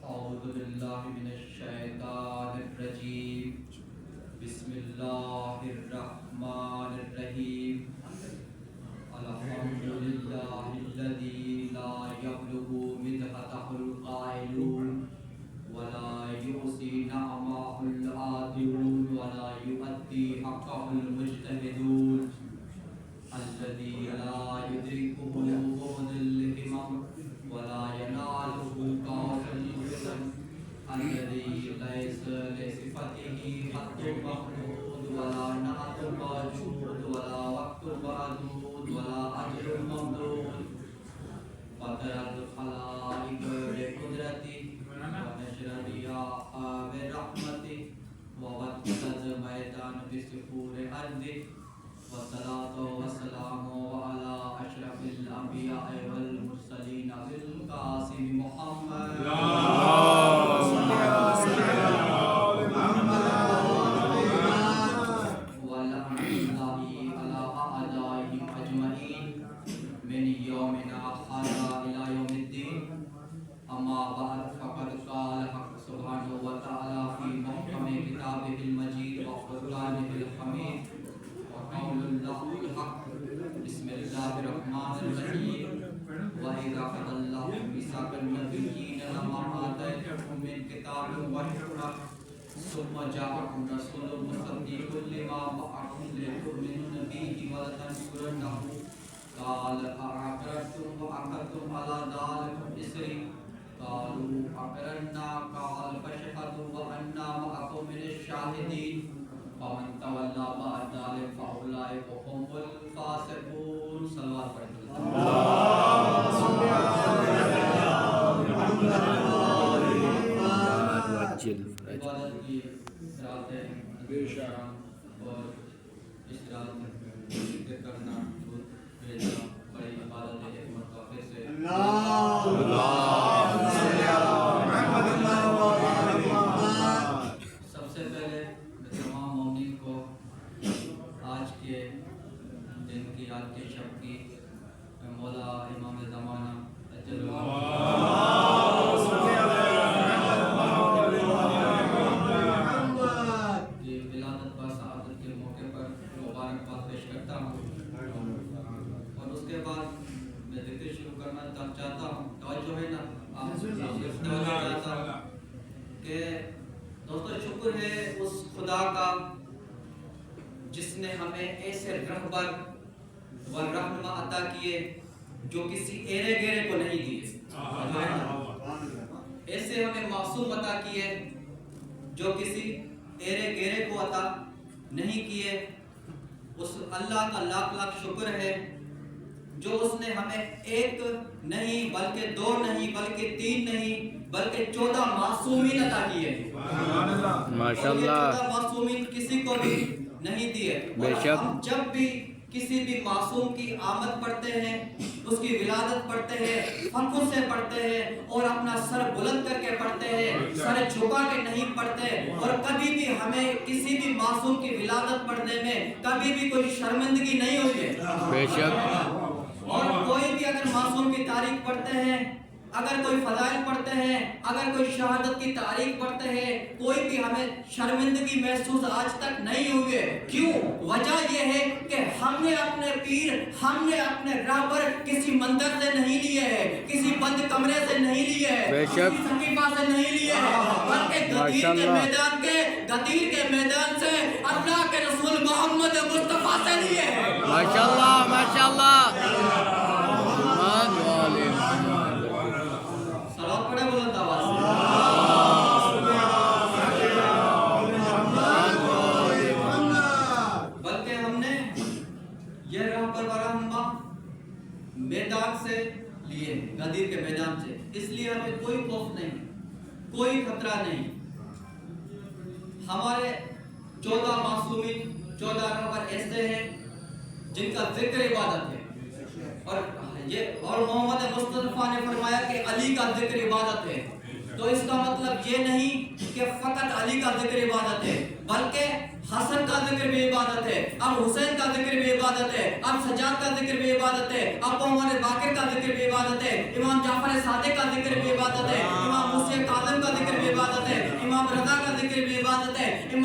أعوذ بالله من الشيطان الرجيم بسم الله الرحمن الرحيم الحمد لله الذي لا يبلغ مدحته القائلون ولا يحصي نعمه العادلون ولا يؤدي حقه المجتهدون الذي لا يدركه بعد الهمم ولا يناله قاص الجسم الذي ليس لصفته حد مخلود ولا نعت موجود ولا وقت معدود ولا أجر ممدود قدر الخلائق بقدرته ونشر الرياح برحمته ووكل الميدان بسفور أرضه والصلاة والسلام على أشرف الأنبياء والمرسلين بالقاسم محمد ولعنة الله على أعدائهم أجمعين من يومنا هذا إلى يوم الدين أما بعد فقد قال حق سبحانه وتعالى في محكم كتابه المجيد وفرقانه الحميد وقول الله الحق بسم الله الرحمن الرحيم وإذا أخذ الله ميثاق النبيين لما آتيتكم من كتاب وحكمة ثم جاءكم رسول مصدق لما معكم لتؤمنوا به ولتنصرنه قال أأقررتم وأخذتم على ذلكم إصري قالوا أقررنا قال فاشهدوا وأنا معكم من الشاهدين فمن تولى بعد ذلك فأولئك هم الفاسقون صلوات عبادت کی راتیں اور اس رات میں ذکر کرنا بڑی عبادت ہے ایک مرتبہ پھر سے سب سے پہلے تمام مومنین کو آج کے دن کی آج کے شب کی مولا امام زمانہ اجل کی ولادت پر سعادت کے موقع پر مبارکباد پیش کرتا ہوں اور اس کے بعد میں ذکر شروع کرنا چاہتا ہوں توجہ ہے نا آپ چاہتا ہوں کہ دوستو شکر ہے اس خدا کا جس نے ہمیں ایسے رہبر و رہنما عطا کیے جو کسی ایرے گیرے کو نہیں دیے ایسے ہمیں معصوم عطا کیے جو کسی ایرے گیرے کو عطا نہیں کیے اس اللہ کا لاکھ لاکھ شکر ہے جو اس نے ہمیں ایک نہیں بلکہ دو نہیں بلکہ تین نہیں بلکہ 14 معصومین عطا کیے ماشاءاللہ 14 معصومین کسی کو بھی نہیں دیے ہم جب بھی کسی بھی معصوم کی آمد پڑھتے ہیں اس کی ولادت پڑھتے ہیں فخر سے پڑھتے ہیں اور اپنا سر بلند کر کے پڑھتے ہیں سر جھکا کے نہیں پڑھتے اور کبھی بھی ہمیں کسی بھی معصوم کی ولادت پڑھنے میں کبھی بھی کوئی شرمندگی نہیں ہوئی ہے بے شک اور کوئی بھی اگر معصوم کی تاریخ پڑھتے ہیں اگر کوئی فضائل پڑھتے ہیں اگر کوئی شہادت کی تاریخ پڑھتے ہیں کوئی بھی ہمیں شرمندگی محسوس آج تک نہیں ہوئی ہے کیوں وجہ یہ ہے کہ ہم نے اپنے پیر ہم نے اپنے رہبر کسی مندر سے نہیں لیے ہیں کسی بند کمرے سے نہیں لیے ہیں کسی سقیفہ سے نہیں لیے ہیں بلکہ غدیر کے میدان سے اللہ کے رسول محمد مصطفیٰ سے لیے ہیں ماشاءاللہ ماشاءاللہ بلکہ ہم نے یہ رہبر و رہنما میدان سے لیے غدیر کے میدان سے اس لیے ہمیں کوئی خوف نہیں کوئی خطرہ نہیں ہمارے 14 معصومین 14 رہبر ایسے ہیں جن کا ذکر عبادت ہے اور محمد مصطفیٰ نے فرمایا کہ علی کا ذکر عبادت ہے تو اس کا مطلب یہ نہیں کہ فقط علی کا ذکر عبادت ہے بلکہ حسن کا ذکر بھی عبادت ہے اب حسین کا ذکر بھی عبادت ہے اب سجاد کا ذکر بھی عبادت ہے اب محمد باقر کا ذکر بھی عبادت ہے امام جعفر صادق کا ذکر بھی عبادت ہے امام موسیٰ کاظم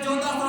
1400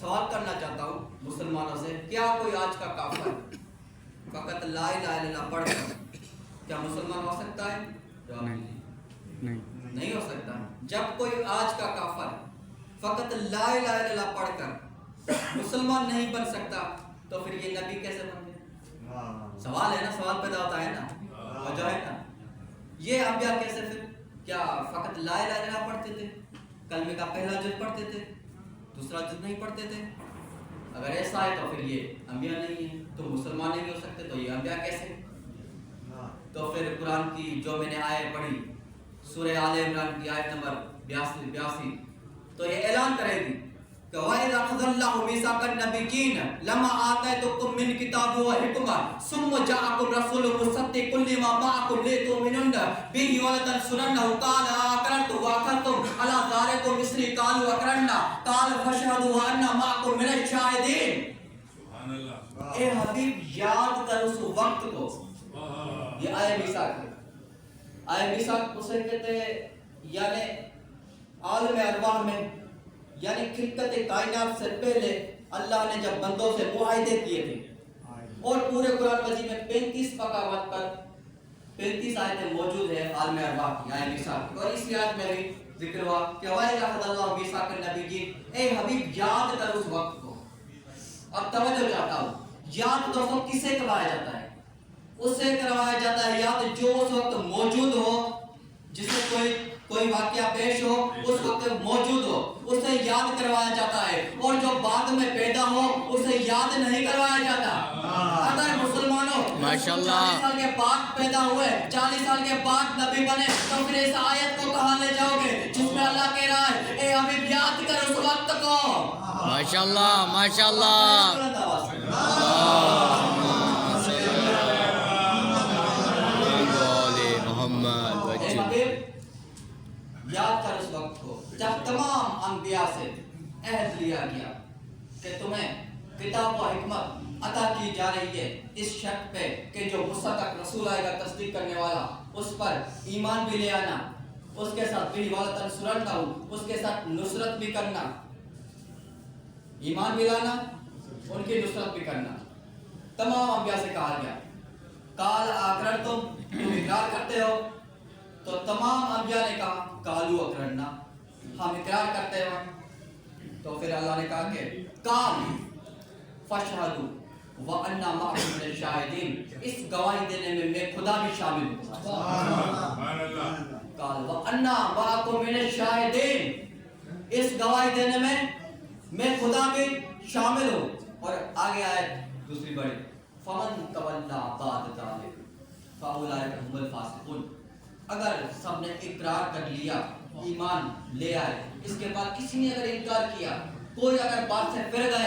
سوال کرنا چاہتا ہوں مسلمانوں سے، کیا کوئی آج کا کافر فقط لا الہ الا اللہ پڑھ کر کیا مسلمان ہو سکتا ہے؟ جواب نہیں نہیں ہو سکتا۔ جب کوئی آج کا کافر فقط لا الہ الا اللہ پڑھ کر مسلمان نہیں بن سکتا تو پھر یہ نبی کیسے بن گیا؟ سوال ہے نا، سوال پیدا ہوتا ہے نا، وجہ ہے نا۔ یہ انبیاء کیسے پھر کیا فقط لا الہ الا اللہ پڑھتے تھے؟ کلمے کا پہلا جز پڑھتے تھے، دوسرا جز نہیں پڑھتے تھے؟ اگر ایسا ہے تو پھر یہ انبیاء نہیں ہے، تو مسلمان نہیں ہو سکتے، تو یہ انبیاء کیسے؟ تو پھر قرآن کی جو میں نے آیت پڑھی سورہ آل عمران کی آیت نمبر 82 تو یہ اعلان کرے گی کہ وَإِذَا أَخَذَ اللَّهُ مِيثَاقَ النَّبِيِّينَ لَمَّا آتَيْتُكُم مِّن كِتَابٍ وَحِكْمَةٍ ثُمَّ جَاءَكُمْ رَسُولٌ مُصَدِّقٌ لِّمَا مَعَكُمْ لِتُؤْمِنُنَّ بِهِ وَلَتَنصُرُنَّهُ قَالَ أَقْرَرْتُمْ وَأَخَذْتُمْ عَلَىٰ ذَٰلِكُمْ إِصْرِي قَالُوا أَقْرَرْنَا قَالَ فَاشْهَدُوا وَأَنَّا مَعَكُم مِّنَ الشَّاهِدِينَ۔ اے حبیب یاد کر اس وقت کو، یہ آئے میثاق ہے۔ آئے میثاق اسے کہتے ہیں یعنی عالم ارواح میں، یعنی خلقت کائنات سے پہلے اللہ نے جب بندوں سے معاہدے کیے تھے، اور پورے قرآن مجید میں 35 مقامات پر 35 آیتیں موجود ہیں عالم ارواح کی، آئے میثاق کی، اور اس آیت میں بھی ذکر ہوا کہ وَإِذَا أَخَذَ اللَّهُ مِيثَاقَ النَّبِيِّينَ، اے حبیب یاد کر اس وقت کو۔ اب توجہ چاہتا ہوں، یاد دوستوں کسے کروایا جاتا ہے؟ اس سے کروایا جاتا ہے یاد جو اس وقت موجود ہو، جس سے کوئی واقعہ پیش ہو اس وقت موجود ہو، اسے یاد کروایا جاتا ہے، اور جو بعد میں پیدا ہو اسے یاد نہیں کروایا جاتا۔ اگر مسلمانوں 40 سال کے بعد پیدا ہوئے، 40 سال کے بعد نبی بنے، تو پھر اس آیت کو کہاں لے جاؤ گے جس میں اللہ کہہ رہا ہے اے حبیب یاد کر اس وقت کو؟ ماشاءاللہ ماشاءاللہ یاد کر اس وقت کو جب تمام انبیاء سے عہد لیا گیا کہ تمہیں کتاب و حکمت عطا کی جا رہی ہے، اس شرط پہ کہ جو مصدق رسول آئے گا تصدیق کرنے والا، اس پر ایمان بھی لے آنا، اس کے ساتھ بھی وَلَتَنْصُرَنَّهُ، اس کے ساتھ نصرت بھی کرنا، ایمان بھی لانا، ان کی نصرت بھی کرنا۔ تمام انبیاء سے کہا گیا قَالَ أَقْرَرْتُمْ، تم اقرار کرتے ہو؟ تو تمام انبیاء نے کہا قالوا اقررنا، ہم اقرار کرتے ہیں۔ تو پھر اللہ نے کہا کہ کام فاشهدوا وَأَنَّا مَعَكُم مِّنَ الشَّاهِدِينَ، اس گواہی دینے میں میں خدا بھی شامل ہوں۔ قال وَأَنَّا مَعَكُم مِّنَ الشَّاهِدِينَ، اس گواہی دینے میں خدا بھی شامل ہوں۔ اور آگے آئے دوسری بڑی فَمَن تَوَلَّىٰ بَعْدَ ذَٰلِكَ فَأُولَٰئِكَ هُمُ الْفَاسِقُونَ، اگر سب نے اقرار کر لیا، ایمان لے آئے، اس کے بعد کسی نے اگر انکار کیا، کوئی اگر بات سے پھر گئے